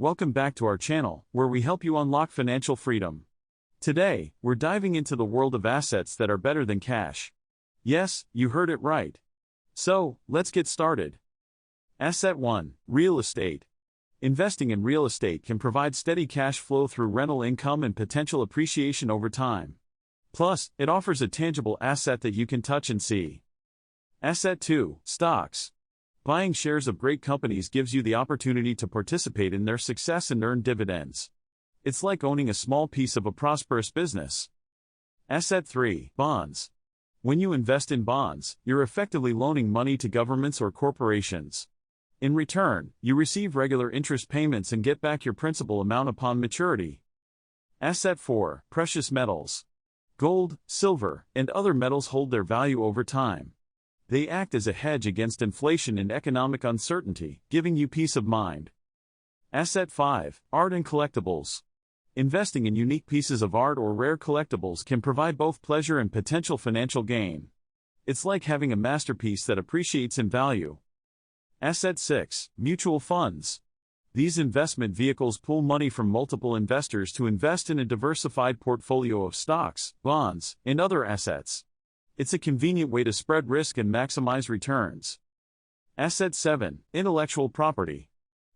welcome back to our channel, where we help you unlock financial freedom. Today, we're diving into the world of assets that are better than cash. Yes, you heard it right. So, let's get started. Asset 1. Real estate. Investing in real estate can provide steady cash flow through rental income and potential appreciation over time. Plus, it offers a tangible asset that you can touch and see. Asset 2. Stocks. Buying shares of great companies gives you the opportunity to participate in their success and earn dividends. It's like owning a small piece of a prosperous business. Asset 3. Bonds. When you invest in bonds, you're effectively loaning money to governments or corporations. In return, you receive regular interest payments and get back your principal amount upon maturity. Asset 4. Precious metals. Gold, silver, and other metals hold their value over time. They act as a hedge against inflation and economic uncertainty, giving you peace of mind. Asset 5. Art and collectibles. Investing in unique pieces of art or rare collectibles can provide both pleasure and potential financial gain. It's like having a masterpiece that appreciates in value. Asset 6. Mutual funds. These investment vehicles pool money from multiple investors to invest in a diversified portfolio of stocks, bonds, and other assets. It's a convenient way to spread risk and maximize returns. Asset 7. Intellectual property.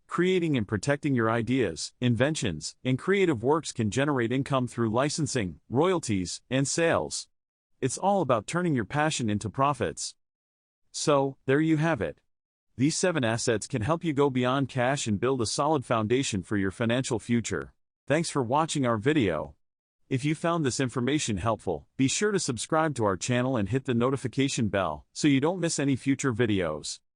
Creating and protecting your ideas, inventions, and creative works can generate income through licensing, royalties, and sales. It's all about turning your passion into profits. So, there you have it. These 7 assets can help you go beyond cash and build a solid foundation for your financial future. Thanks for watching our video. If you found this information helpful, be sure to subscribe to our channel and hit the notification bell so you don't miss any future videos.